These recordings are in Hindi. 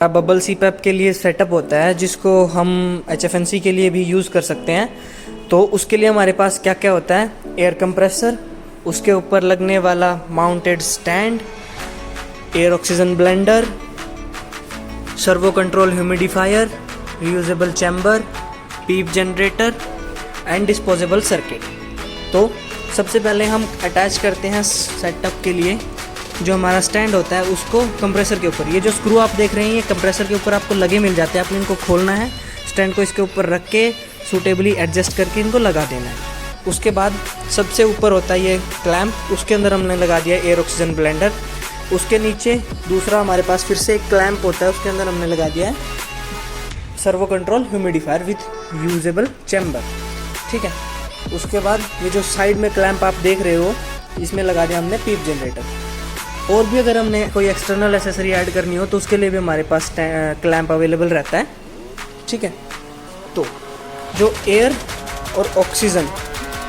बबल सीपैप के लिए सेटअप होता है जिसको हम HFNC के लिए भी यूज़ कर सकते हैं। तो उसके लिए हमारे पास क्या क्या होता है, एयर कंप्रेसर, उसके ऊपर लगने वाला mounted stand, air oxygen blender, servo control humidifier, reusable chamber, PEEP generator and disposable circuit. तो सबसे पहले हम अटैच करते हैं सेटअप के लिए जो हमारा स्टैंड होता है उसको कंप्रेसर के ऊपर। ये जो स्क्रू आप देख रहे हैं ये कंप्रेसर के ऊपर आपको लगे मिल जाते हैं। आपने इनको खोलना है, स्टैंड को इसके ऊपर रख के सूटेबली एडजस्ट करके इनको लगा देना है। उसके बाद सबसे ऊपर होता है ये क्लैंप, उसके अंदर हमने लगा दिया एयर ऑक्सीजन ब्लेंडर। उसके नीचे दूसरा हमारे पास फिर से एक क्लैंप होता है, उसके अंदर हमने लगा दिया है servo control humidifier with usable chamber. ठीक है, उसके बाद ये जो साइड में क्लैंप आप देख रहे हो इसमें लगा दिया हमने पीप जनरेटर। और भी अगर हमने कोई एक्सटर्नल एसेसरी ऐड करनी हो तो उसके लिए भी हमारे पास क्लैंप अवेलेबल रहता है। ठीक है, तो जो एयर और ऑक्सीजन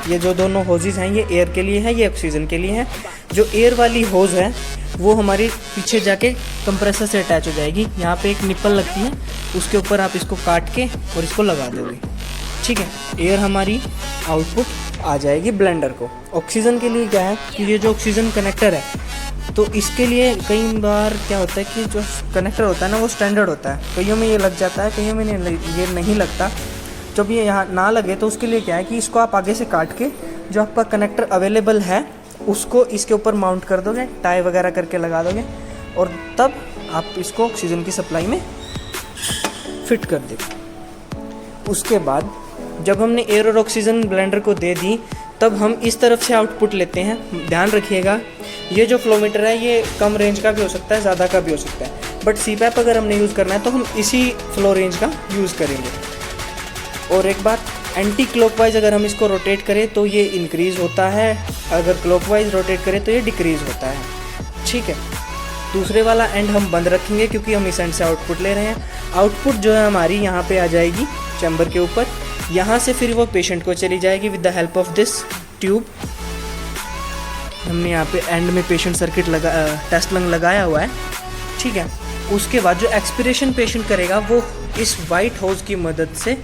ये जो दोनों होजेस हैं ये एयर के लिए है, ये ऑक्सीजन के लिए है। जो एयर वाली होज है वो हमारी पीछे जाके कंप्रेसर से अटैच हो जाएगी। यहाँ पे एक निप्पल लगती है, उसके ऊपर आप इसको काट के और इसको लगा दोगे। ठीक है, एयर हमारी आउटपुट आ जाएगी ब्लेंडर को। ऑक्सीजन के लिए क्या है कि ये जो ऑक्सीजन कनेक्टर है तो इसके लिए कई बार क्या होता है कि जो कनेक्टर होता है ना वो स्टैंडर्ड होता है, कईयों में ये लग जाता है, कईयों में ये नहीं लगता। जब ये यहाँ ना लगे तो उसके लिए क्या है कि इसको आप आगे से काट के जो आपका कनेक्टर अवेलेबल है उसको इसके ऊपर माउंट कर दोगे, टाई वगैरह करके लगा दोगे और तब आप इसको ऑक्सीजन की सप्लाई में फिट कर दोगे। उसके बाद जब हमने एयर और ऑक्सीजन ब्लेंडर को दे दी तब हम इस तरफ से आउटपुट लेते हैं। ध्यान रखिएगा ये जो फ्लो मीटर है ये कम रेंज का भी हो सकता है, ज़्यादा का भी हो सकता है, बट सीपैप अगर हमने यूज़ करना है तो हम इसी फ्लो रेंज का यूज़ करेंगे। और एक बात, एंटी क्लॉकवाइज अगर हम इसको रोटेट करें तो ये इंक्रीज़ होता है, अगर क्लॉकवाइज रोटेट करें तो ये डिक्रीज़ होता है। ठीक है, दूसरे वाला एंड हम बंद रखेंगे क्योंकि हम इस एंड से आउटपुट ले रहे हैं। आउटपुट जो है हमारी यहाँ पे आ जाएगी चैम्बर के ऊपर, यहाँ से फिर वो पेशेंट को चली जाएगी with the help of this tube. हमने यहाँ पे एंड में पेशेंट सर्किट टेस्ट लंग लगाया हुआ है। ठीक है, उसके बाद जो एक्सपिरेशन पेशेंट करेगा वो इस वाइट होज की मदद से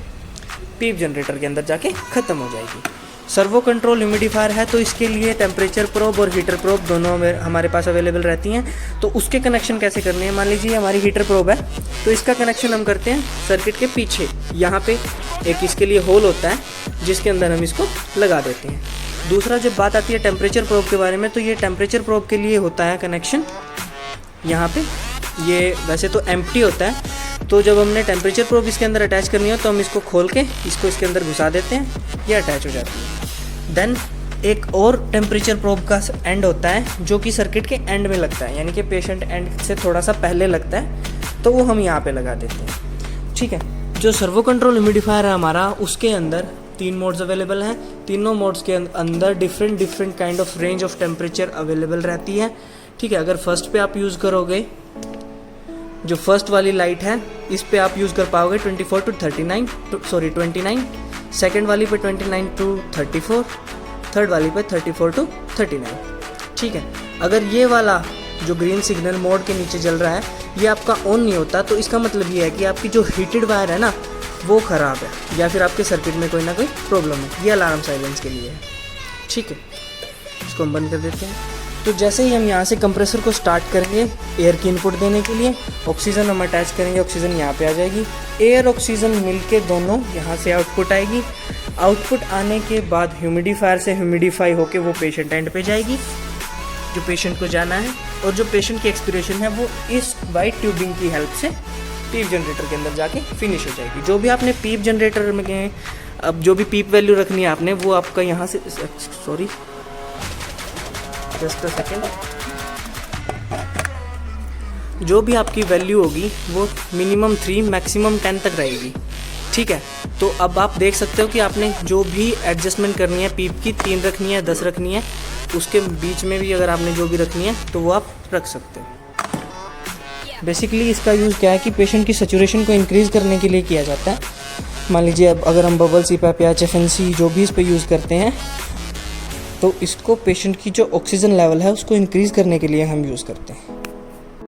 पीप जनरेटर के अंदर जाके ख़त्म हो जाएगी। सर्वो कंट्रोल ह्यूमिडिफायर है तो इसके लिए टेम्परेचर प्रोब और हीटर प्रोब दोनों हमारे पास अवेलेबल रहती हैं। तो उसके कनेक्शन कैसे करने हैं, मान लीजिए हमारी हीटर प्रोब है तो इसका कनेक्शन हम करते हैं सर्किट के पीछे। यहाँ पे एक इसके लिए होल होता है जिसके अंदर हम इसको लगा देते हैं। दूसरा जब बात आती है टेम्परेचर प्रोब के बारे में तो ये टेम्परेचर प्रोब के लिए होता है कनेक्शन यहाँ पे। ये वैसे तो एम्प्टी होता है, तो जब हमने टेम्परेचर प्रोब इसके अंदर अटैच करनी हो तो हम इसको खोल के इसको इसके अंदर घुसा देते हैं, ये अटैच हो जाती है। देन एक और टेम्परेचर प्रोब का एंड होता है जो कि सर्किट के एंड में लगता है, यानी कि पेशेंट एंड से थोड़ा सा पहले लगता है, तो वो हम यहाँ पे लगा देते हैं। ठीक है, जो सर्वो कंट्रोल ह्यूमिडिफायर है हमारा उसके अंदर 3 मोड्स अवेलेबल हैं। तीनों मोड्स के अंदर different kind of range of temperature available रहती है। ठीक है, अगर फर्स्ट पे आप यूज़ करोगे, जो फर्स्ट वाली लाइट है इस पे आप यूज़ कर पाओगे 24 to 29, सेकेंड वाली पे 29 to 34, थर्ड वाली पे 34 to 39। ठीक है, अगर ये वाला जो ग्रीन सिग्नल मोड के नीचे जल रहा है ये आपका ऑन नहीं होता तो इसका मतलब ये है कि आपकी जो हीटेड वायर है ना वो ख़राब है या फिर आपके सर्किट में कोई ना कोई प्रॉब्लम है। ये अलार्म साइलेंस के लिए है। ठीक है, इसको हम बंद कर देते हैं। तो जैसे ही हम यहाँ से कंप्रेसर को स्टार्ट करेंगे एयर की इनपुट देने के लिए, ऑक्सीजन हम अटैच करेंगे, ऑक्सीजन यहाँ पे आ जाएगी, एयर ऑक्सीजन मिलके दोनों यहाँ से आउटपुट आएगी। आउटपुट आने के बाद ह्यूमिडिफायर से ह्यूमिडिफाई होके वो पेशेंट एंड पे जाएगी जो पेशेंट को जाना है, और जो पेशेंट की एक्सपिरेशन है वो इस वाइट ट्यूबिंग की हेल्प से पीप जनरेटर के अंदर जाके फिनिश हो जाएगी। जो भी आपने पीप जनरेटर में अब जो भी पीप वैल्यू रखनी है आपने वो आपका यहाँ से जस्ट अ सेकेंड, जो भी आपकी वैल्यू होगी वो मिनिमम 3 मैक्सिमम 10 तक रहेगी। ठीक है, तो अब आप देख सकते हो कि आपने जो भी एडजस्टमेंट करनी है पीप की 3 रखनी है, 10 रखनी है, उसके बीच में भी अगर आपने जो भी रखनी है तो वो आप रख सकते हो। बेसिकली इसका यूज़ क्या है कि पेशेंट की सैचुरेशन को इंक्रीज़ करने के लिए किया जाता है। मान लीजिए अब अगर हम बबल सीपैप या HFNC जो भी इस पर यूज़ करते हैं तो इसको पेशेंट की जो ऑक्सीजन लेवल है उसको इंक्रीज़ करने के लिए हम यूज़ करते हैं।